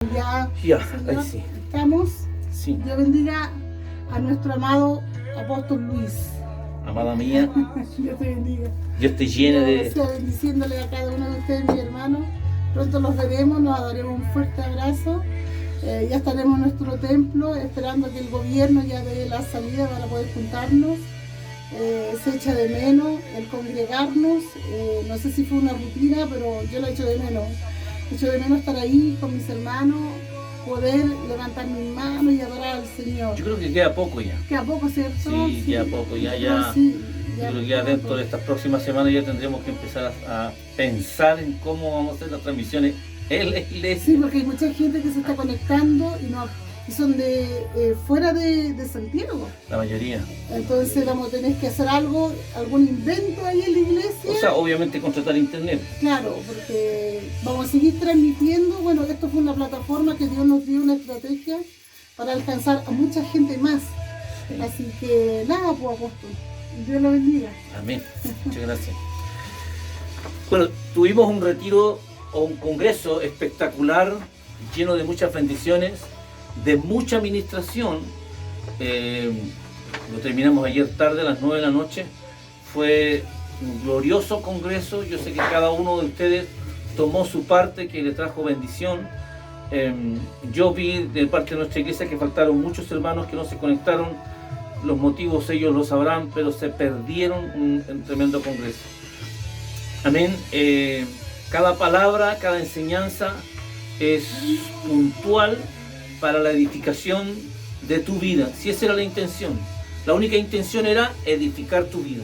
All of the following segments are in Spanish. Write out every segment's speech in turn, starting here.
Ya, Señor, ahí sí. estamos. Sí. Dios bendiga a nuestro amado apóstol Luis. Amada mía, Dios te bendiga. Dios te llene Dios de... sea bendiciéndole a cada uno de ustedes, mis hermanos. Pronto los veremos, nos daremos un fuerte abrazo. Ya estaremos en nuestro templo esperando que el gobierno ya dé la salida para poder juntarnos. Se echa de menos el congregarnos. No sé si fue una rutina, pero yo lo echo de menos. Echo de menos estar ahí con mis hermanos, poder levantar mis manos y adorar al Señor. Yo creo que queda poco ya. Queda poco, ¿cierto? Sí, queda poco. Ya. Sí, Yo creo que ya dentro de estas próximas semanas ya tendremos que empezar a pensar en cómo vamos a hacer las transmisiones en la iglesia. Sí, porque hay mucha gente que se está conectando y son de fuera de Santiago. La mayoría. Entonces vamos a tener que hacer algo, algún invento ahí en la iglesia. O sea, obviamente contratar internet. Claro, porque vamos a seguir transmitiendo. Bueno, esto fue una plataforma que Dios nos dio una estrategia para alcanzar a mucha gente más. Sí. Así que nada, pues apóstol. Dios lo bendiga. Amén. Muchas gracias. Bueno, tuvimos un retiro o un congreso espectacular, lleno de muchas bendiciones, de mucha administración. Lo terminamos ayer tarde, a las 9 de la noche. Fue un glorioso congreso. Yo sé que cada uno de ustedes tomó su parte, que le trajo bendición. Yo vi de parte de nuestra iglesia que faltaron muchos hermanos que no se conectaron. Los motivos ellos lo sabrán, pero se perdieron un tremendo congreso. Amén. Cada palabra, cada enseñanza es puntual para la edificación de tu vida. Si esa era la intención. La única intención era edificar tu vida,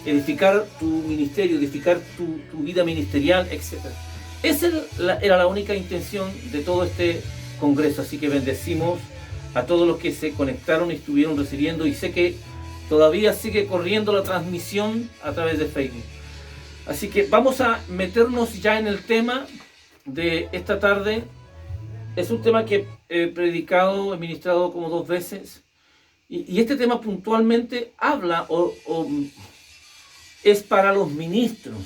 edificar tu ministerio, edificar tu vida ministerial, etc. Esa era la única intención de todo este congreso. Así que bendecimos a todos los que se conectaron y estuvieron recibiendo, y sé que todavía sigue corriendo la transmisión a través de Facebook. Así que vamos a meternos ya en el tema de esta tarde. Es un tema que he predicado, he ministrado como 2 veces, y este tema puntualmente habla o es para los ministros,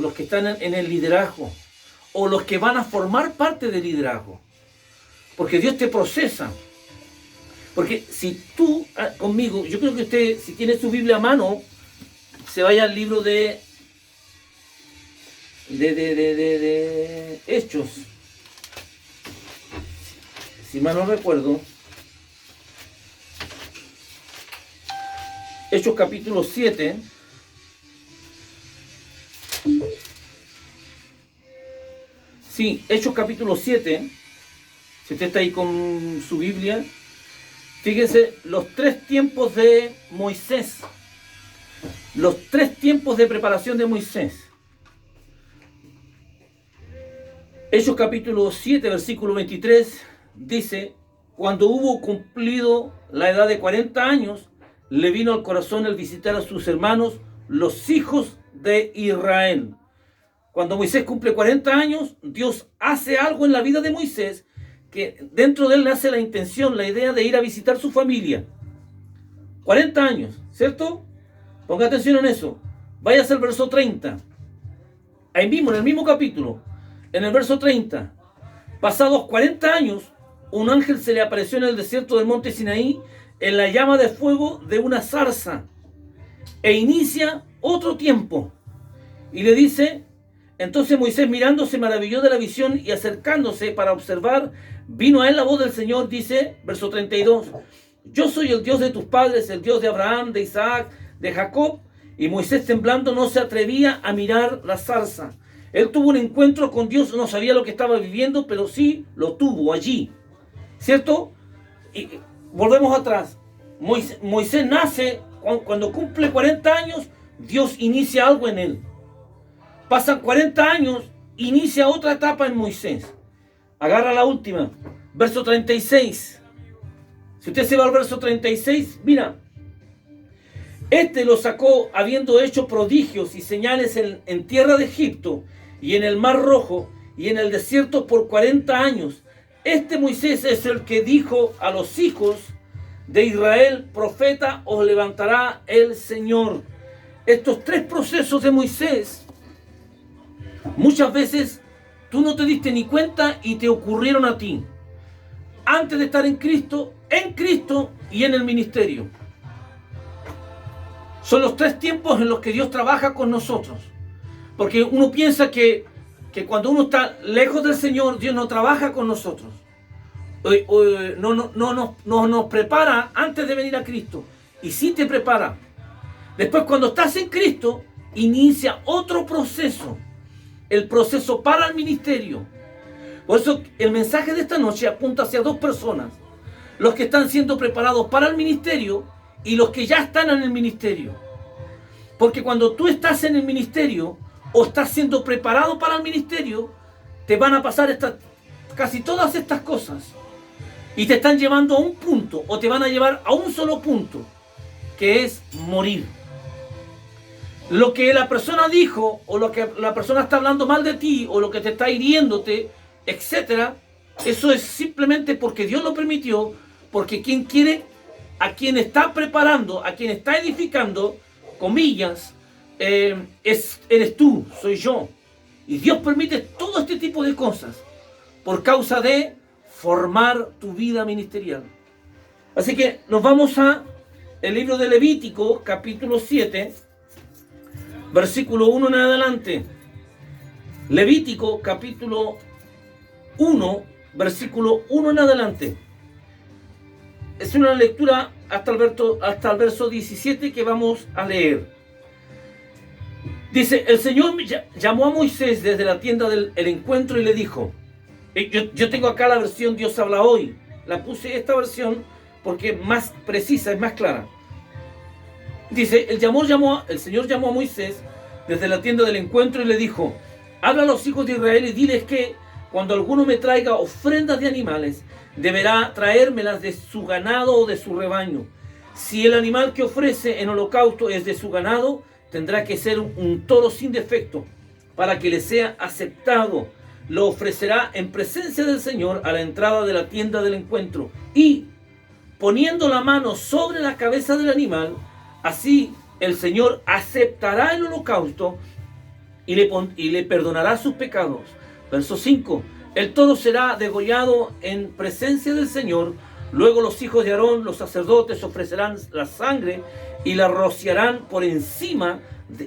los que están en el liderazgo o los que van a formar parte del liderazgo. Porque Dios te procesa. Porque si tú, conmigo, yo creo que usted, si tiene su Biblia a mano, se vaya al libro de Hechos. Si mal no recuerdo. Hechos capítulo 7. Sí, Hechos capítulo 7. Si usted está ahí con su Biblia, fíjense los 3 tiempos de Moisés. Los 3 tiempos de preparación de Moisés. Hechos capítulo 7, versículo 23, dice: cuando hubo cumplido la edad de 40 años, le vino al corazón el visitar a sus hermanos, los hijos de Israel. Cuando Moisés cumple 40 años, Dios hace algo en la vida de Moisés, que dentro de él nace la intención, la idea de ir a visitar su familia. 40 años, ¿cierto? Ponga atención en eso. Váyase al verso 30. Ahí mismo, en el mismo capítulo, en el verso 30. Pasados 40 años, un ángel se le apareció en el desierto del monte Sinaí, en la llama de fuego de una zarza, e inicia otro tiempo. Y le dice: entonces Moisés, mirando, se maravilló de la visión, y acercándose para observar, vino a él la voz del Señor. Dice, verso 32, yo soy el Dios de tus padres, el Dios de Abraham, de Isaac, de Jacob. Y Moisés, temblando, no se atrevía a mirar la zarza. Él tuvo un encuentro con Dios, no sabía lo que estaba viviendo, pero sí lo tuvo allí, ¿cierto? Y volvemos atrás. Moisés nace, cuando cumple 40 años, Dios inicia algo en él. Pasan 40 años, inicia otra etapa en Moisés. Agarra la última, verso 36. Si usted se va al verso 36, mira. Este lo sacó habiendo hecho prodigios y señales en tierra de Egipto y en el Mar Rojo y en el desierto por 40 años. Este Moisés es el que dijo a los hijos de Israel: profeta os levantará el Señor. Estos 3 procesos de Moisés, muchas veces tú no te diste ni cuenta y te ocurrieron a ti. Antes de estar en Cristo y en el ministerio. Son los 3 tiempos en los que Dios trabaja con nosotros. Porque uno piensa que cuando uno está lejos del Señor, Dios no trabaja con nosotros. No nos prepara antes de venir a Cristo. Y sí te prepara. Después, cuando estás en Cristo, inicia otro proceso. El proceso para el ministerio. Por eso el mensaje de esta noche apunta hacia 2 personas. Los que están siendo preparados para el ministerio y los que ya están en el ministerio. Porque cuando tú estás en el ministerio o estás siendo preparado para el ministerio, te van a pasar casi todas estas cosas. Y te están llevando a un punto, o te van a llevar a un solo punto, que es morir. Lo que la persona dijo, o lo que la persona está hablando mal de ti, o lo que te está hiriéndote, etcétera, eso es simplemente porque Dios lo permitió, porque quien quiere, a quien está preparando, a quien está edificando, comillas, eres tú, soy yo. Y Dios permite todo este tipo de cosas por causa de formar tu vida ministerial. Así que nos vamos a el libro de Levítico, capítulo 7, versículo 1 en adelante. Levítico, capítulo 1, versículo 1 en adelante. Es una lectura hasta el verso 17 que vamos a leer. Dice, el Señor llamó a Moisés desde la tienda del encuentro y le dijo, yo tengo acá la versión Dios habla hoy. La puse esta versión porque es más precisa, es más clara. Dice, el Señor llamó a Moisés desde la tienda del encuentro y le dijo, habla a los hijos de Israel y diles que cuando alguno me traiga ofrendas de animales, deberá traérmelas de su ganado o de su rebaño. Si el animal que ofrece en holocausto es de su ganado, tendrá que ser un toro sin defecto, para que le sea aceptado. Lo ofrecerá en presencia del Señor a la entrada de la tienda del encuentro. Y, poniendo la mano sobre la cabeza del animal, así el Señor aceptará el holocausto y le perdonará sus pecados. Verso 5. El toro será degollado en presencia del Señor. Luego los hijos de Aarón, los sacerdotes, ofrecerán la sangre y la rociarán por encima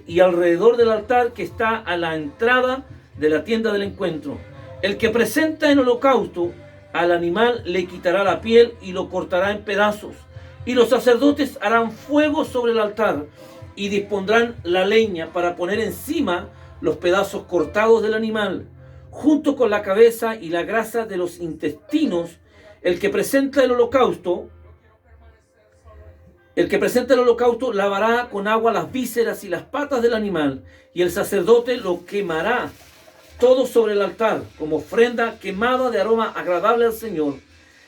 y alrededor del altar que está a la entrada de la tienda del encuentro. El que presenta en holocausto al animal le quitará la piel y lo cortará en pedazos. Y los sacerdotes harán fuego sobre el altar y dispondrán la leña para poner encima los pedazos cortados del animal, junto con la cabeza y la grasa de los intestinos. El que presenta el holocausto lavará con agua las vísceras y las patas del animal, y el sacerdote lo quemará todo sobre el altar, como ofrenda quemada de aroma agradable al Señor.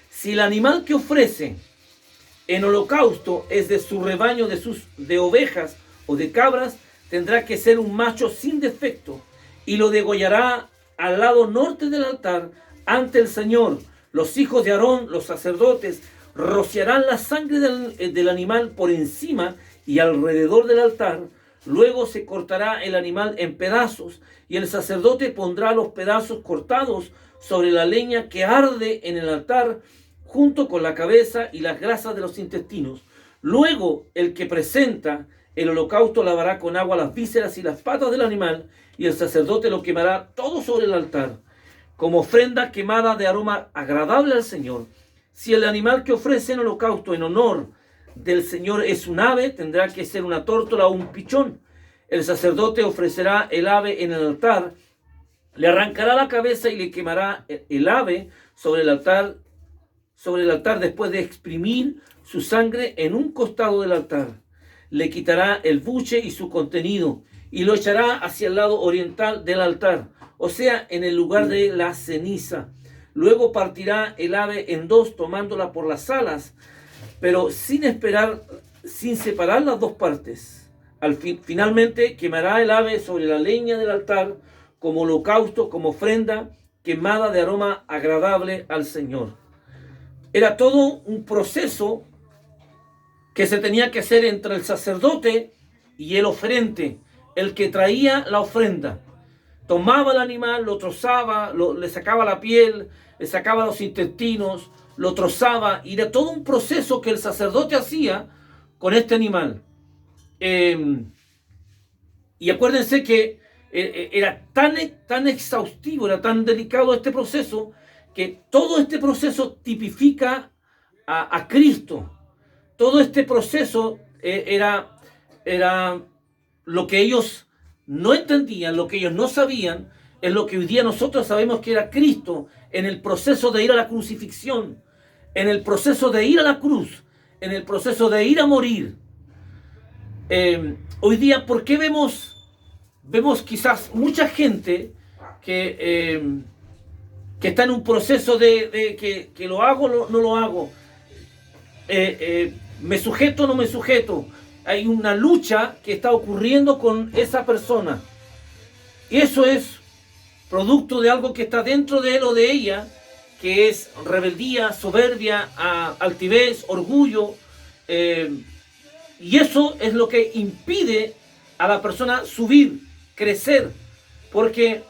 Si el animal que ofrece en holocausto es de su rebaño de ovejas o de cabras, tendrá que ser un macho sin defecto, y lo degollará al lado norte del altar ante el Señor. Los hijos de Aarón, los sacerdotes, rociarán la sangre del animal por encima y alrededor del altar. Luego se cortará el animal en pedazos y el sacerdote pondrá los pedazos cortados sobre la leña que arde en el altar, junto con la cabeza y las grasas de los intestinos. Luego el que presenta el holocausto lavará con agua las vísceras y las patas del animal, y el sacerdote lo quemará todo sobre el altar, como ofrenda quemada de aroma agradable al Señor. Si el animal que ofrece en holocausto en honor del Señor es un ave, tendrá que ser una tórtola o un pichón. El sacerdote ofrecerá el ave en el altar, le arrancará la cabeza y le quemará el ave sobre el altar después de exprimir su sangre en un costado del altar. Le quitará el buche y su contenido y lo echará hacia el lado oriental del altar, o sea, en el lugar de la ceniza. Luego partirá el ave en dos, tomándola por las alas, pero sin separar las dos partes. Finalmente quemará el ave sobre la leña del altar como holocausto, como ofrenda quemada de aroma agradable al Señor. Era todo un proceso que se tenía que hacer entre el sacerdote y el oferente, el que traía la ofrenda. tomaba el animal, lo trozaba, le sacaba la piel, le sacaba los intestinos, lo trozaba, y era todo un proceso que el sacerdote hacía con este animal. Y acuérdense que era tan exhaustivo, era tan delicado este proceso, que todo este proceso tipifica a Cristo. Todo este proceso era lo que ellos no entendían, lo que ellos no sabían, es lo que hoy día nosotros sabemos que era Cristo en el proceso de ir a la crucifixión, en el proceso de ir a la cruz, en el proceso de ir a morir. Hoy día, ¿por qué vemos quizás mucha gente que está en un proceso de que lo hago, no lo hago? ¿Me sujeto o no me sujeto? Hay una lucha que está ocurriendo con esa persona. Y eso es producto de algo que está dentro de él o de ella, que es rebeldía, soberbia, altivez, orgullo. Y eso es lo que impide a la persona subir, crecer. Porque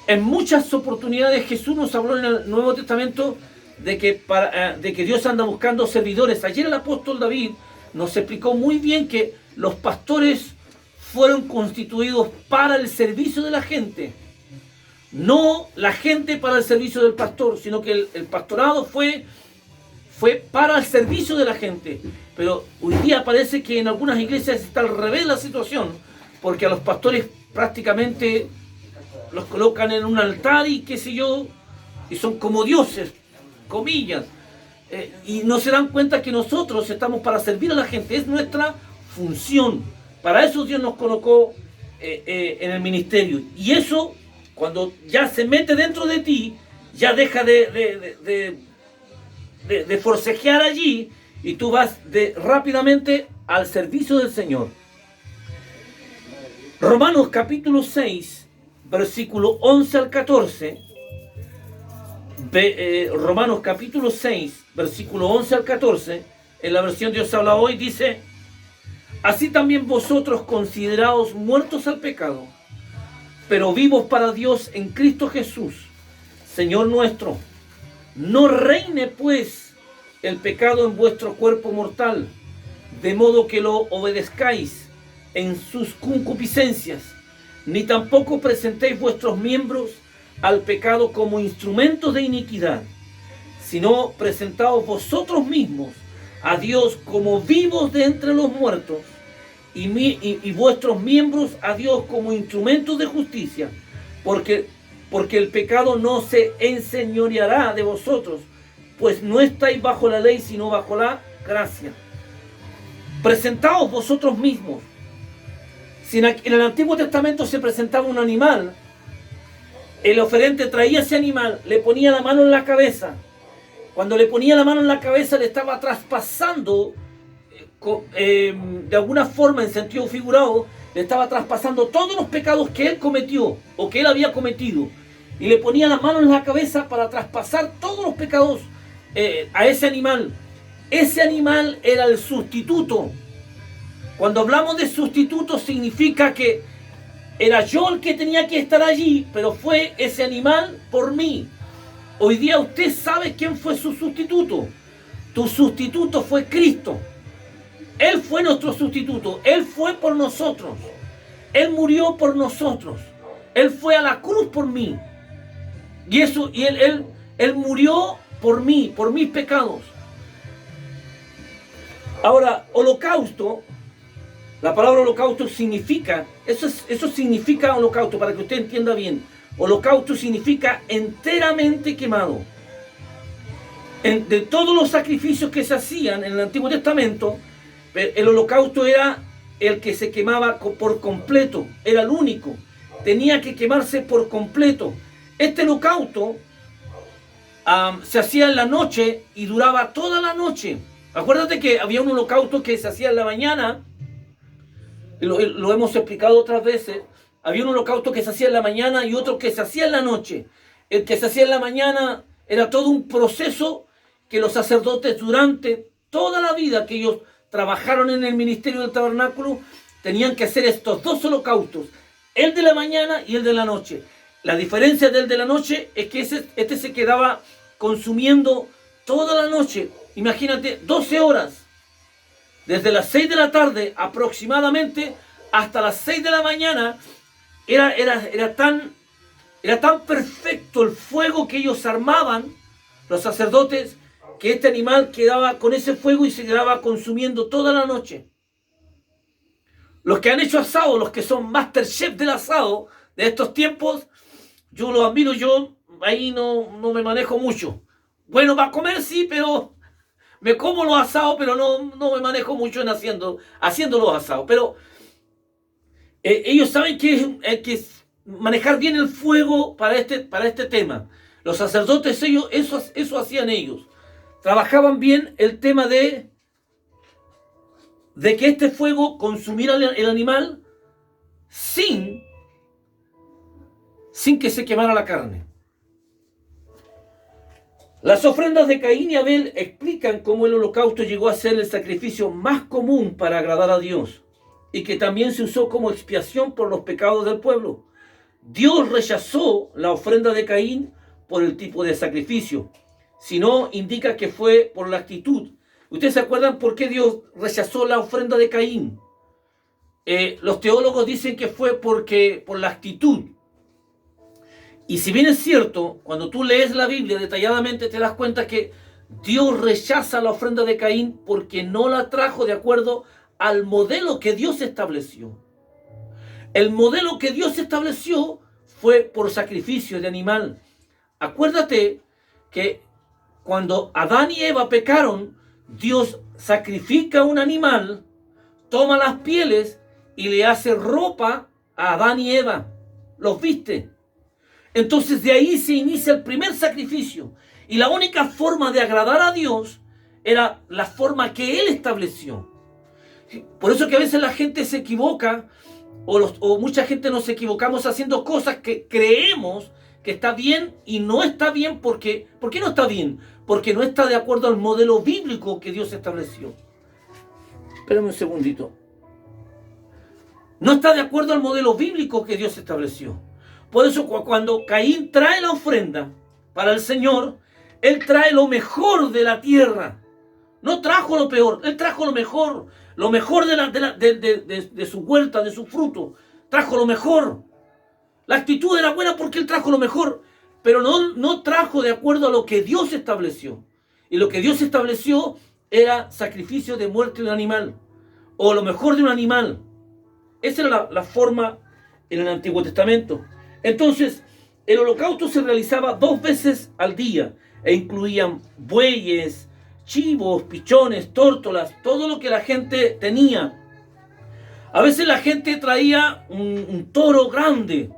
en muchas oportunidades Jesús nos habló en el Nuevo Testamento de que Dios anda buscando servidores. Ayer el apóstol David nos explicó muy bien que los pastores fueron constituidos para el servicio de la gente. No la gente para el servicio del pastor, sino que el pastorado fue para el servicio de la gente. Pero hoy día parece que en algunas iglesias está al revés la situación, porque a los pastores prácticamente los colocan en un altar y qué sé yo, y son como dioses, comillas, y no se dan cuenta que nosotros estamos para servir a la gente. Es nuestra función. Para eso Dios nos colocó en el ministerio. Y eso, cuando ya se mete dentro de ti, ya deja de forcejear allí, y tú vas rápidamente al servicio del Señor. Romanos capítulo 6, versículo 11 al 14. Romanos capítulo 6, versículo 11 al 14, en la versión Dios habla hoy, dice: así también vosotros, consideraos muertos al pecado, pero vivos para Dios en Cristo Jesús, Señor nuestro. No reine pues el pecado en vuestro cuerpo mortal, de modo que lo obedezcáis en sus concupiscencias, ni tampoco presentéis vuestros miembros al pecado como instrumentos de iniquidad, sino presentaos vosotros mismos a Dios como vivos de entre los muertos, y vuestros miembros a Dios como instrumentos de justicia, porque el pecado no se enseñoreará de vosotros, pues no estáis bajo la ley, sino bajo la gracia. Presentaos vosotros mismos. Si en el Antiguo Testamento se presentaba un animal, el oferente traía ese animal, le ponía la mano en la cabeza. Cuando le ponía la mano en la cabeza, le estaba traspasando, de alguna forma, en sentido figurado, le estaba traspasando todos los pecados que él cometió o que él había cometido. Y le ponía la mano en la cabeza para traspasar todos los pecados a ese animal. Ese animal era el sustituto. Cuando hablamos de sustituto, significa que era yo el que tenía que estar allí, pero fue ese animal por mí. Hoy día usted sabe quién fue su sustituto. Tu sustituto fue Cristo. Él fue nuestro sustituto. Él fue por nosotros. Él murió por nosotros. Él fue a la cruz por mí. Y él murió por mí, por mis pecados. Ahora, holocausto. La palabra holocausto significa, eso significa holocausto, para que usted entienda bien. Holocausto significa enteramente quemado. De todos los sacrificios que se hacían en el Antiguo Testamento, el holocausto era el que se quemaba por completo, era el único. Tenía que quemarse por completo. Este holocausto se hacía en la noche y duraba toda la noche. Acuérdate que había un holocausto que se hacía en la mañana. Lo hemos explicado otras veces. Había un holocausto que se hacía en la mañana y otro que se hacía en la noche. El que se hacía en la mañana era todo un proceso que los sacerdotes, durante toda la vida que ellos trabajaron en el ministerio del tabernáculo, tenían que hacer estos dos holocaustos. el de la mañana y el de la noche. La diferencia del de la noche es que este se quedaba consumiendo toda la noche. Imagínate, 12 horas. Desde las 6 de la tarde aproximadamente hasta las 6 de la mañana. Era tan perfecto el fuego que ellos armaban, los sacerdotes, que este animal quedaba con ese fuego y se quedaba consumiendo toda la noche. Los que han hecho asado, los que son Masterchef del asado de estos tiempos, yo los admiro, yo ahí no me manejo mucho. Bueno, para comer sí, pero me como los asados, pero no me manejo mucho en haciendo los asados. Pero ellos saben que manejar bien el fuego para este tema. Los sacerdotes, ellos, eso hacían ellos. Trabajaban bien el tema de que este fuego consumiera el animal sin que se quemara la carne. Las ofrendas de Caín y Abel explican cómo el holocausto llegó a ser el sacrificio más común para agradar a Dios y que también se usó como expiación por los pecados del pueblo. Dios rechazó la ofrenda de Caín por el tipo de sacrificio, sino indica que fue por la actitud. ¿Ustedes se acuerdan por qué Dios rechazó la ofrenda de Caín? Los teólogos dicen que fue por la actitud. Y si bien es cierto, cuando tú lees la Biblia detalladamente te das cuenta que Dios rechaza la ofrenda de Caín porque no la trajo de acuerdo al modelo que Dios estableció. El modelo que Dios estableció fue por sacrificio de animal. Acuérdate que cuando Adán y Eva pecaron, Dios sacrifica un animal, toma las pieles y le hace ropa a Adán y Eva. Los viste. Entonces de ahí se inicia el primer sacrificio. Y la única forma de agradar a Dios era la forma que Él estableció. Por eso que a veces la gente se equivoca, o mucha gente nos equivocamos haciendo cosas que creemos que está bien y no está bien. ¿Por qué no está bien? Porque no está de acuerdo al modelo bíblico que Dios estableció. Espérame un segundito. No está de acuerdo al modelo bíblico que Dios estableció. Por eso cuando Caín trae la ofrenda para el Señor, él trae lo mejor de la tierra. No trajo lo peor, él trajo lo mejor de su huerta, de su fruto. Trajo lo mejor. La actitud era buena porque él trajo lo mejor, pero no trajo de acuerdo a lo que Dios estableció. Y lo que Dios estableció era sacrificio de muerte de un animal, o lo mejor de un animal. Esa era la forma en el Antiguo Testamento. Entonces, el holocausto se realizaba 2 veces al día e incluían bueyes, chivos, pichones, tórtolas, todo lo que la gente tenía. A veces la gente traía un toro grande,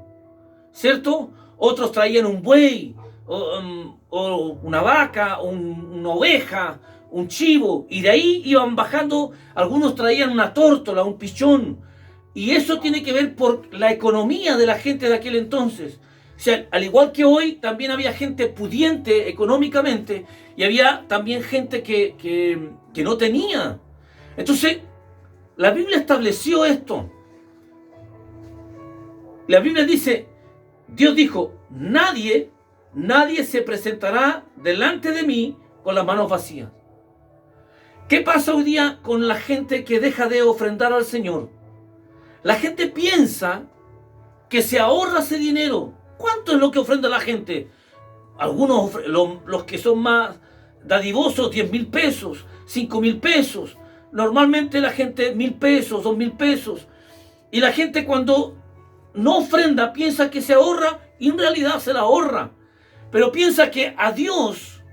¿cierto? Otros traían un buey, o una vaca, una oveja, un chivo, y de ahí iban bajando. Algunos traían una tórtola, un pichón. Y eso tiene que ver por la economía de la gente de aquel entonces. O sea, al igual que hoy, también había gente pudiente económicamente y había también gente que no tenía. Entonces, la Biblia estableció esto. La Biblia dice, Dios dijo, nadie se presentará delante de mí con las manos vacías. ¿Qué pasa hoy día con la gente que deja de ofrendar al Señor? La gente piensa que se ahorra ese dinero. ¿Cuánto es lo que ofrenda la gente? Algunos, los que son más dadivosos, 10,000 pesos, 5,000 pesos. Normalmente la gente 1,000 pesos, 2,000 pesos. Y la gente cuando no ofrenda piensa que se ahorra y en realidad se la ahorra. Pero piensa que a Dios,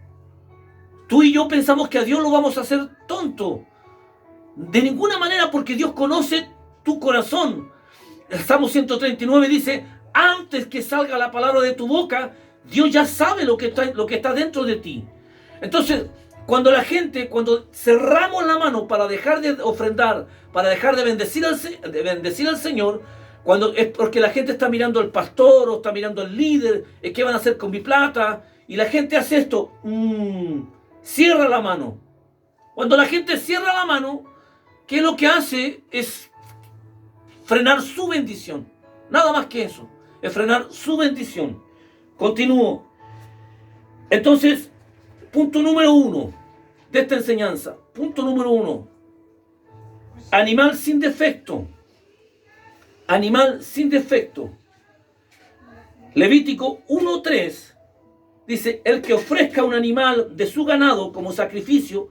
tú y yo pensamos que a Dios lo vamos a hacer tonto. De ninguna manera, porque Dios conoce tu corazón. El Salmo 139 dice, antes que salga la palabra de tu boca, Dios ya sabe lo que está dentro de ti. Entonces, cuando cerramos la mano para dejar de ofrendar, para dejar de bendecir al Señor, cuando es porque la gente está mirando al pastor o está mirando al líder, ¿qué van a hacer con mi plata? Y la gente hace esto, cierra la mano. Cuando la gente cierra la mano, ¿qué es lo que hace? Es frenar su bendición. Nada más que eso. Es frenar su bendición. Continúo. Entonces, punto número 1 de esta enseñanza. Punto número 1. Animal sin defecto. Animal sin defecto. Levítico 1:3 dice: el que ofrezca un animal de su ganado como sacrificio,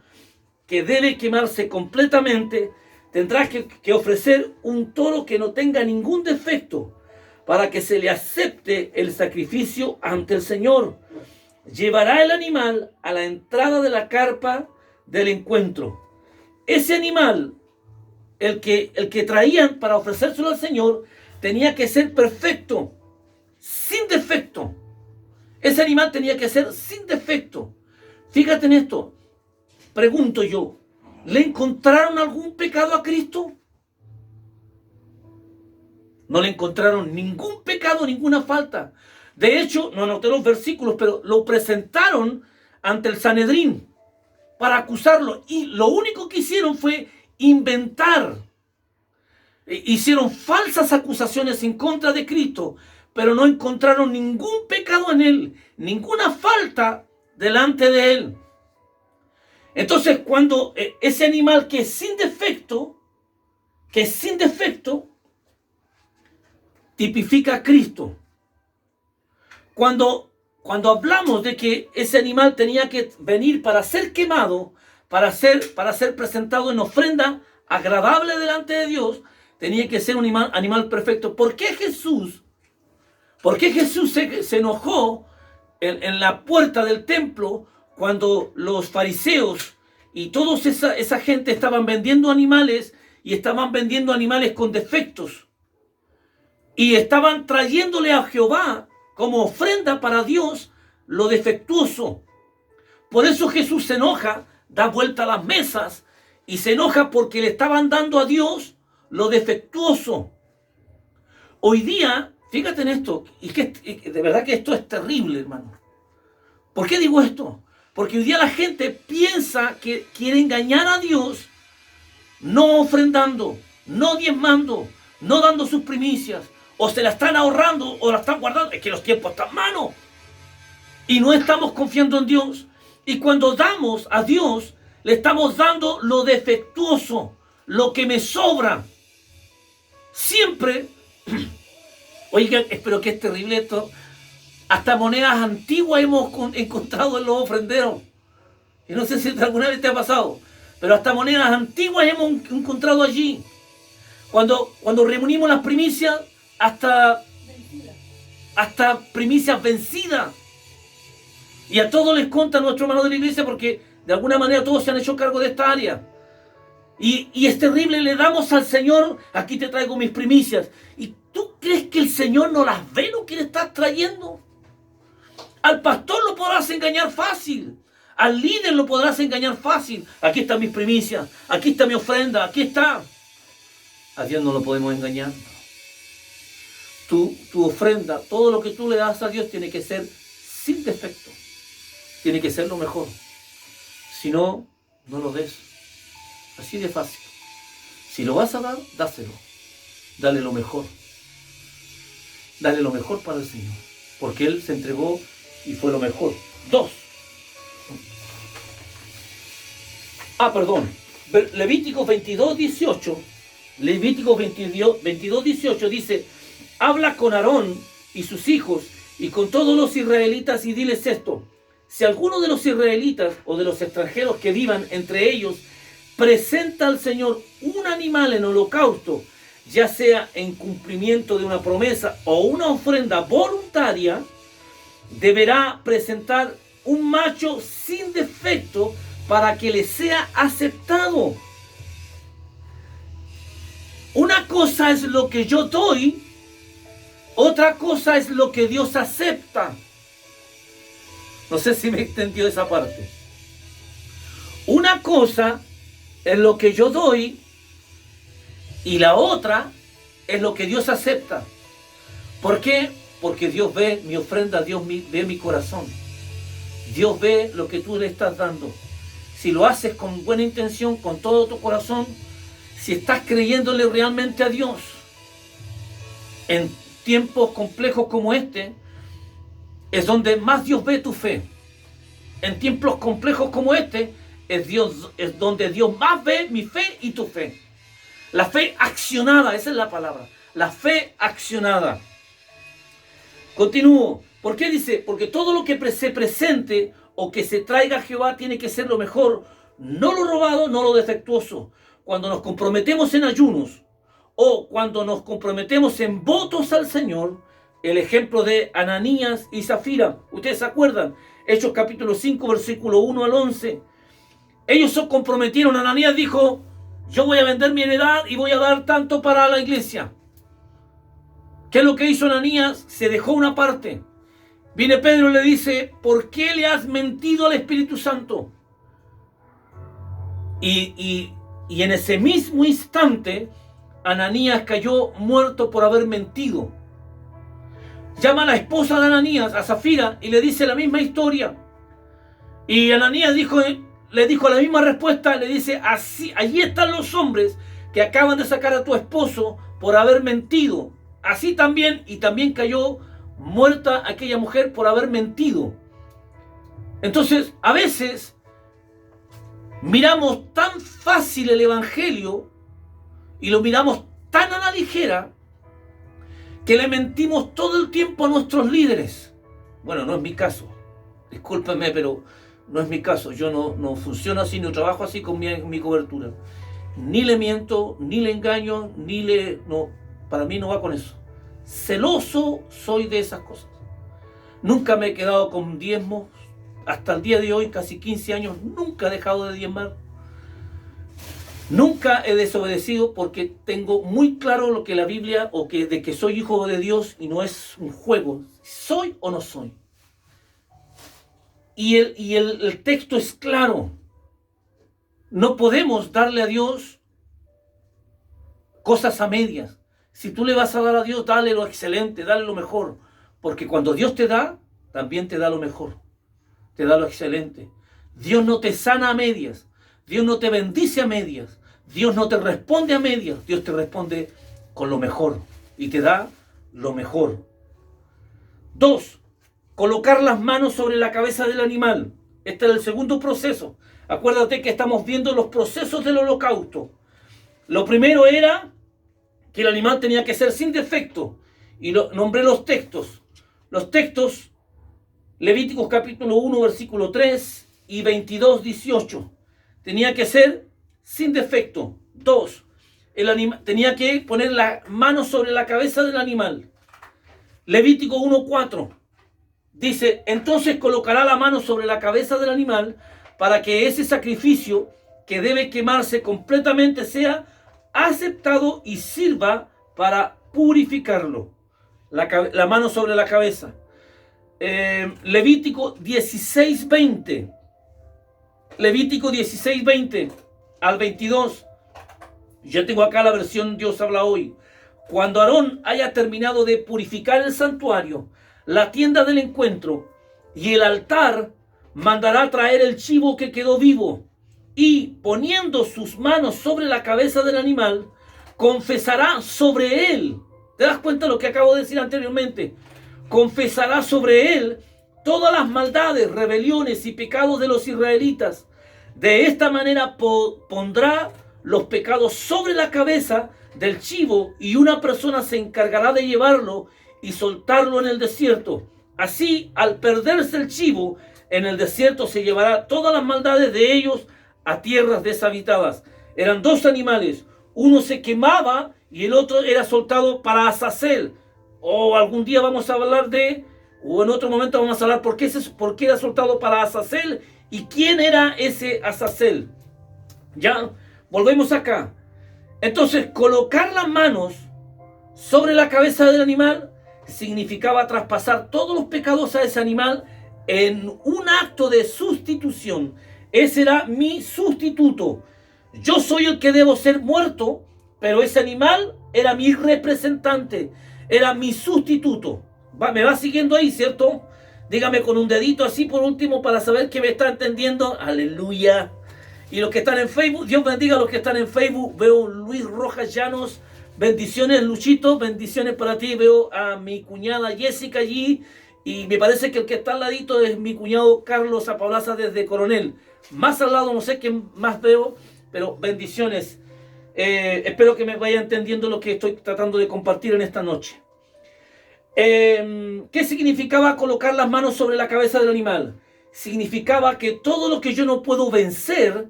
que debe quemarse completamente, tendrá que ofrecer un toro que no tenga ningún defecto, para que se le acepte el sacrificio ante el Señor. Llevará el animal a la entrada de la carpa del encuentro. Ese animal, el que traían para ofrecérselo al Señor, tenía que ser perfecto, sin defecto. Ese animal tenía que ser sin defecto. Fíjate en esto. Pregunto yo, ¿le encontraron algún pecado a Cristo? No le encontraron ningún pecado, ninguna falta. De hecho, no anoté los versículos, pero lo presentaron ante el Sanedrín para acusarlo. Y lo único que hicieron fue inventar. Hicieron falsas acusaciones en contra de Cristo, pero no encontraron ningún pecado en él, ninguna falta delante de él. Entonces, cuando ese animal que es sin defecto, tipifica a Cristo. Cuando hablamos de que ese animal tenía que venir para ser quemado, para ser presentado en ofrenda agradable delante de Dios, tenía que ser un animal perfecto. ¿Por qué Jesús se enojó en la puerta del templo cuando los fariseos y toda esa gente estaban vendiendo animales y estaban vendiendo animales con defectos? Y estaban trayéndole a Jehová como ofrenda para Dios lo defectuoso. Por eso Jesús se enoja, da vuelta a las mesas y se enoja porque le estaban dando a Dios lo defectuoso. Hoy día, fíjate en esto, y de verdad que esto es terrible, hermano. ¿Por qué digo esto? Porque hoy día la gente piensa que quiere engañar a Dios no ofrendando, no diezmando, no dando sus primicias, o se la están ahorrando o la están guardando. Es que los tiempos están malos y no estamos confiando en Dios. Y cuando damos a Dios, le estamos dando lo defectuoso, lo que me sobra. Siempre, oigan, pero que es terrible esto, hasta monedas antiguas hemos encontrado en los ofrenderos. Y no sé si alguna vez te ha pasado, pero hasta monedas antiguas hemos encontrado allí. Cuando reunimos las primicias, hasta primicias vencidas. Y a todos les conta nuestro hermano de la iglesia, porque de alguna manera todos se han hecho cargo de esta área. Y es terrible, le damos al Señor: aquí te traigo mis primicias. ¿Y tú crees que el Señor no las ve lo que le estás trayendo? Al pastor lo podrás engañar fácil. Al líder lo podrás engañar fácil. Aquí están mis primicias, aquí está mi ofrenda, aquí está. A Dios no lo podemos engañar. Tu ofrenda, todo lo que tú le das a Dios tiene que ser sin defecto. Tiene que ser lo mejor. Si no, no lo des. Así de fácil. Si lo vas a dar, dáselo. Dale lo mejor. Dale lo mejor para el Señor. Porque Él se entregó y fue lo mejor. 2. Levítico 22:18. Levítico 22:18 dice: habla con Aarón y sus hijos y con todos los israelitas y diles esto: si alguno de los israelitas o de los extranjeros que vivan entre ellos presenta al Señor un animal en holocausto, ya sea en cumplimiento de una promesa o una ofrenda voluntaria, deberá presentar un macho sin defecto para que le sea aceptado. Una cosa es lo que yo doy, otra cosa es lo que Dios acepta. No sé si me entendió esa parte. Una cosa es lo que yo doy y la otra es lo que Dios acepta. ¿Por qué? Porque Dios ve mi ofrenda, Dios ve mi corazón. Dios ve lo que tú le estás dando. Si lo haces con buena intención, con todo tu corazón, si estás creyéndole realmente a Dios, tiempos complejos como este, es donde más Dios ve tu fe. En tiempos complejos como este, es donde Dios más ve mi fe y tu fe. La fe accionada, esa es la palabra. La fe accionada. Continúo. ¿Por qué dice? Porque todo lo que se presente o que se traiga a Jehová tiene que ser lo mejor, no lo robado, no lo defectuoso. Cuando nos comprometemos en ayunos o cuando nos comprometemos en votos al Señor, el ejemplo de Ananías y Zafira, ustedes se acuerdan, Hechos capítulo 5, versículo 1 al 11. Ellos se comprometieron. Ananías dijo: yo voy a vender mi heredad y voy a dar tanto para la iglesia. ¿Qué es lo que hizo Ananías? Se dejó una parte. Viene Pedro y le dice: ¿por qué le has mentido al Espíritu Santo? Y en ese mismo instante, Ananías cayó muerto por haber mentido. Llama a la esposa de Ananías, a Zafira, y le dice la misma historia. Y Ananías le dijo la misma respuesta, le dice: así, allí están los hombres que acaban de sacar a tu esposo por haber mentido. Así también, y también cayó muerta aquella mujer por haber mentido. Entonces, a veces miramos tan fácil el evangelio y lo miramos tan a la ligera que le mentimos todo el tiempo a nuestros líderes. Bueno, no es mi caso. Discúlpenme, pero no es mi caso. Yo no funciono así, no trabajo así con mi cobertura. Ni le miento, ni le engaño, no, para mí no va con eso. Celoso soy de esas cosas. Nunca me he quedado con diezmos. Hasta el día de hoy, casi 15 años, nunca he dejado de diezmar. Nunca he desobedecido porque tengo muy claro lo que la Biblia, de que soy hijo de Dios y no es un juego. ¿Soy o no soy? Y el texto es claro. No podemos darle a Dios cosas a medias. Si tú le vas a dar a Dios, dale lo excelente, dale lo mejor. Porque cuando Dios te da, también te da lo mejor. Te da lo excelente. Dios no te sana a medias. Dios no te bendice a medias. Dios no te responde a medias. Dios te responde con lo mejor. Y te da lo mejor. 2. Colocar las manos sobre la cabeza del animal. Este es el segundo proceso. Acuérdate que estamos viendo los procesos del holocausto. Lo primero era que el animal tenía que ser sin defecto. Y nombré los textos. Los textos, Levíticos capítulo 1, versículo 3 y 22, 18. Tenía que ser sin defecto. 2. Tenía que poner la mano sobre la cabeza del animal. Levítico 1, 4. Dice: entonces colocará la mano sobre la cabeza del animal para que ese sacrificio que debe quemarse completamente sea aceptado y sirva para purificarlo. La mano sobre la cabeza. Levítico 16, 20. Levítico 16, 20 al 22. Yo tengo acá la versión Dios habla hoy. Cuando Aarón haya terminado de purificar el santuario, la tienda del encuentro y el altar, mandará traer el chivo que quedó vivo y, poniendo sus manos sobre la cabeza del animal, confesará sobre él. ¿Te das cuenta de lo que acabo de decir anteriormente? Confesará sobre él todas las maldades, rebeliones y pecados de los israelitas. De esta manera pondrá los pecados sobre la cabeza del chivo y una persona se encargará de llevarlo y soltarlo en el desierto. Así, al perderse el chivo, en el desierto se llevará todas las maldades de ellos a tierras deshabitadas. Eran 2 animales. Uno se quemaba y el otro era soltado para Azazel. O algún día vamos a hablar o en otro momento vamos a hablar por qué era soltado para Azazel y quién era ese Azazel. Ya, volvemos acá. Entonces, colocar las manos sobre la cabeza del animal significaba traspasar todos los pecados a ese animal en un acto de sustitución. Ese era mi sustituto. Yo soy el que debo ser muerto, pero ese animal era mi representante, era mi sustituto. ¿Me va siguiendo ahí, cierto? Dígame con un dedito así por último para saber que me está entendiendo. Aleluya. Y los que están en Facebook, Dios bendiga a los que están en Facebook. Veo Luis Rojas Llanos, Bendiciones, Luchito, bendiciones para ti. Veo a mi cuñada Jessica allí y me parece que el que está al ladito es mi cuñado Carlos Apaulaza desde Coronel. Más al lado no sé quién más veo, pero bendiciones. Espero que me vaya entendiendo lo que estoy tratando de compartir en esta noche. ¿Qué significaba colocar las manos sobre la cabeza del animal? Significaba que todo lo que yo no puedo vencer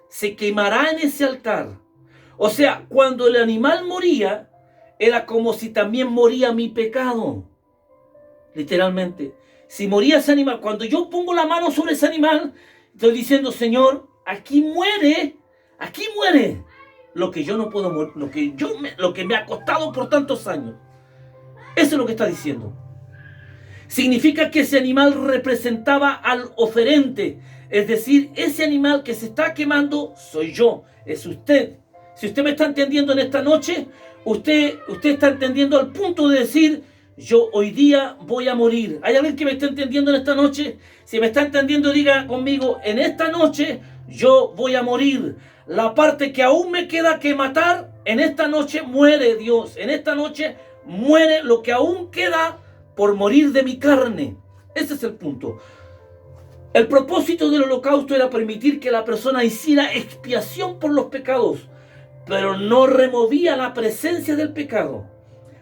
se quemará en ese altar. O sea, cuando el animal moría, era como si también moría mi pecado. Literalmente. Si moría ese animal, cuando yo pongo la mano sobre ese animal, estoy diciendo, Señor, aquí muere lo que yo no puedo morir, lo que me ha costado por tantos años. Eso es lo que está diciendo. Significa que ese animal representaba al oferente. Es decir, ese animal que se está quemando soy yo, es usted. Si usted me está entendiendo en esta noche, usted está entendiendo al punto de decir, yo hoy día voy a morir. ¿Hay alguien que me está entendiendo en esta noche? Si me está entendiendo, diga conmigo, en esta noche yo voy a morir. La parte que aún me queda que matar, en esta noche muere Dios. En esta noche muere lo que aún queda por morir de mi carne. Ese es el punto. El propósito del holocausto era permitir que la persona hiciera expiación por los pecados, pero no removía la presencia del pecado.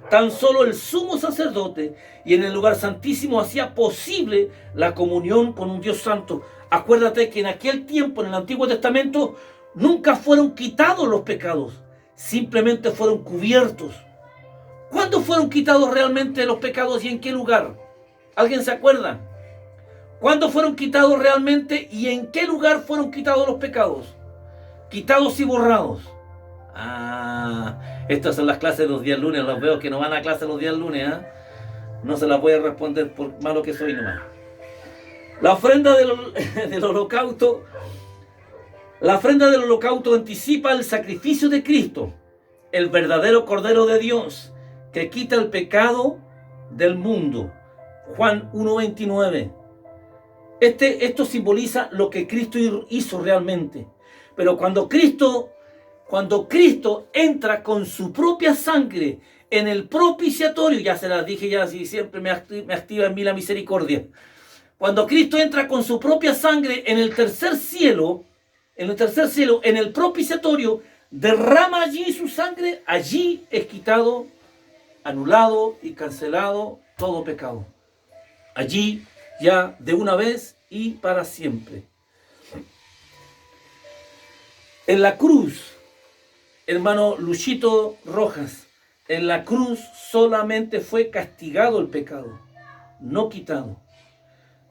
Tan solo el sumo sacerdote y en el lugar santísimo hacía posible la comunión con un Dios santo. Acuérdate que en aquel tiempo, en el Antiguo Testamento, nunca fueron quitados los pecados, simplemente fueron cubiertos. ¿Cuándo fueron quitados realmente los pecados y en qué lugar? ¿Alguien se acuerda? ¿Cuándo fueron quitados realmente y en qué lugar fueron quitados los pecados? Quitados y borrados. Estas son las clases de los días lunes. Los veo que no van a clase los días lunes. No se las voy a responder por malo que soy nomás. La ofrenda del holocausto. La ofrenda del holocausto anticipa el sacrificio de Cristo, el verdadero Cordero de Dios, que quita el pecado del mundo. Juan 1:29. Esto simboliza lo que Cristo hizo realmente. Pero cuando Cristo entra con su propia sangre en el propiciatorio, ya se las dije ya, si siempre me activa en mí la misericordia. Cuando Cristo entra con su propia sangre en el tercer cielo, en el propiciatorio, derrama allí su sangre, allí es quitado, anulado y cancelado todo pecado. Allí ya de una vez y para siempre. En la cruz, hermano Luchito Rojas, en la cruz solamente fue castigado el pecado, no quitado.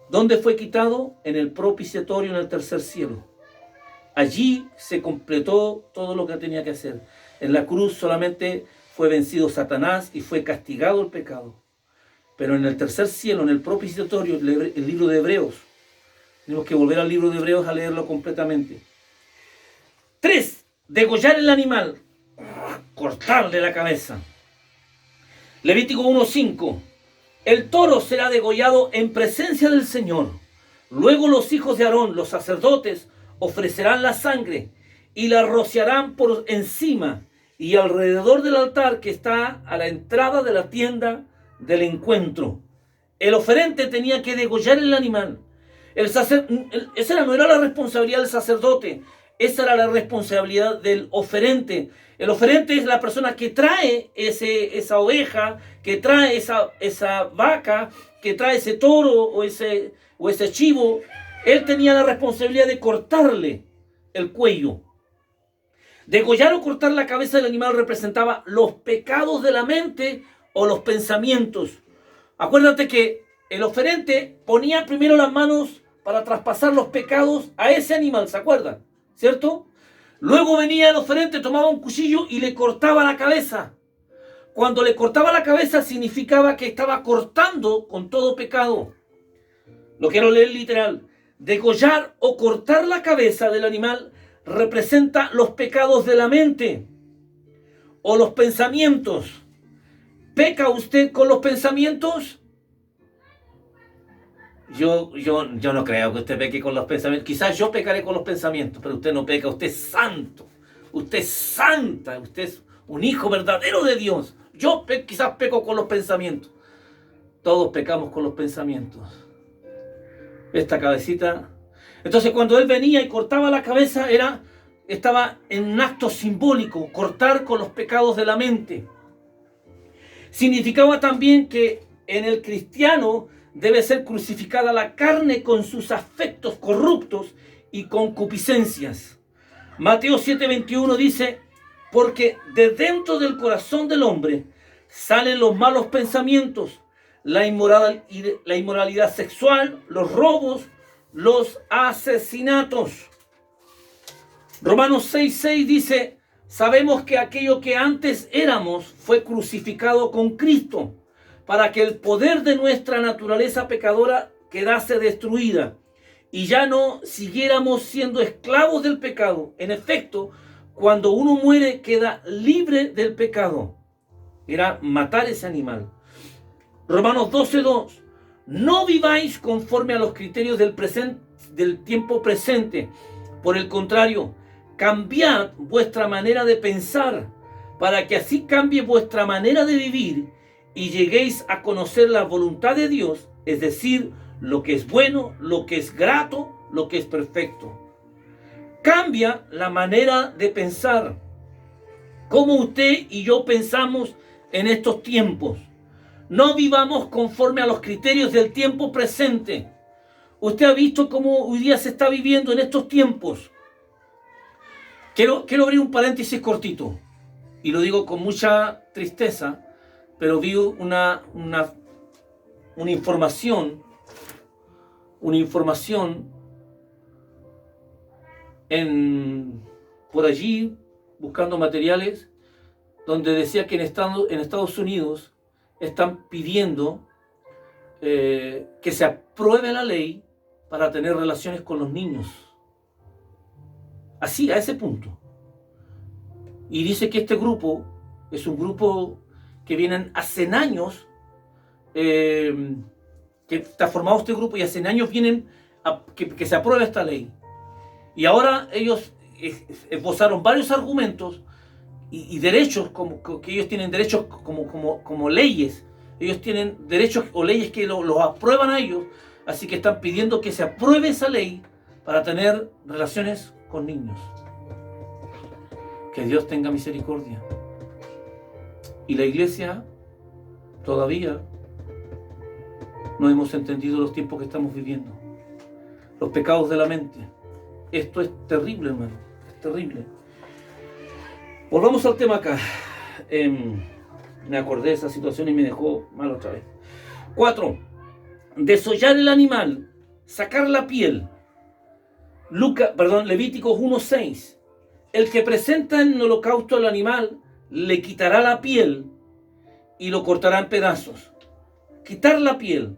¿Dónde fue quitado? En el propiciatorio, en el tercer cielo. Allí se completó todo lo que tenía que hacer. En la cruz solamente fue vencido Satanás y fue castigado el pecado. Pero en el tercer cielo, en el propiciatorio, el libro de Hebreos, tenemos que volver al libro de Hebreos a leerlo completamente. 3. Degollar el animal, cortarle la cabeza. Levítico 1:5. El toro será degollado en presencia del Señor. Luego los hijos de Aarón, los sacerdotes, ofrecerán la sangre y la rociarán por encima y alrededor del altar que está a la entrada de la tienda del encuentro. El oferente tenía que degollar el animal. Esa no era la responsabilidad del sacerdote, esa era la responsabilidad del oferente. El oferente es la persona que trae esa oveja, que trae esa vaca, que trae ese toro o ese chivo. Él tenía la responsabilidad de cortarle el cuello. Degollar o cortar la cabeza del animal representaba los pecados de la mente o los pensamientos. Acuérdate que el oferente ponía primero las manos para traspasar los pecados a ese animal, ¿se acuerdan? ¿Cierto? Luego venía el oferente, tomaba un cuchillo y le cortaba la cabeza. Cuando le cortaba la cabeza significaba que estaba cortando con todo pecado. Lo quiero leer literal. Degollar o cortar la cabeza del animal representa los pecados de la mente o los pensamientos. ¿Peca usted con los pensamientos? Yo no creo que usted peque con los pensamientos. Quizás yo pecaré con los pensamientos, pero usted no peca. Usted es santo. Usted es santa. Usted es un hijo verdadero de Dios. Yo quizás peco con los pensamientos. Todos pecamos con los pensamientos. Esta cabecita. Entonces cuando él venía y cortaba la cabeza, estaba en un acto simbólico, cortar con los pecados de la mente. Significaba también que en el cristiano debe ser crucificada la carne con sus afectos corruptos y concupiscencias. Mateo 7:21 dice, porque de dentro del corazón del hombre salen los malos pensamientos, la inmoralidad sexual, los robos, los asesinatos. Romanos 6:6 dice, sabemos que aquello que antes éramos fue crucificado con Cristo, para que el poder de nuestra naturaleza pecadora quedase destruida y ya no siguiéramos siendo esclavos del pecado. En efecto, cuando uno muere queda libre del pecado. Era matar ese animal. Romanos 12:2. No viváis conforme a los criterios del tiempo presente. Por el contrario, cambiad vuestra manera de pensar, para que así cambie vuestra manera de vivir y lleguéis a conocer la voluntad de Dios, es decir, lo que es bueno, lo que es grato, lo que es perfecto. Cambia la manera de pensar. Como usted y yo pensamos en estos tiempos. No vivamos conforme a los criterios del tiempo presente. Usted ha visto cómo hoy día se está viviendo en estos tiempos. Quiero abrir un paréntesis cortito. Y lo digo con mucha tristeza, pero vi una información por allí, buscando materiales, donde decía que en Estados Unidos están pidiendo que se apruebe la ley para tener relaciones con los niños. Así, a ese punto. Y dice que este grupo es un grupo que vienen hace años, que está formado este grupo y hace años vienen a que se apruebe esta ley. Y ahora ellos esbozaron varios argumentos y derechos, que ellos tienen derechos como leyes. Ellos tienen derechos o leyes que los aprueban a ellos, así que están pidiendo que se apruebe esa ley para tener relaciones con niños. Que Dios tenga misericordia. Y la iglesia todavía no hemos entendido los tiempos que estamos viviendo. Los pecados de la mente. Esto es terrible, hermano. Es terrible. Volvamos al tema acá. Me acordé de esa situación y me dejó mal otra vez. 4. Desollar el animal. Sacar la piel. Levíticos 1:6. El que presenta en holocausto al animal le quitará la piel y lo cortará en pedazos. Quitar la piel.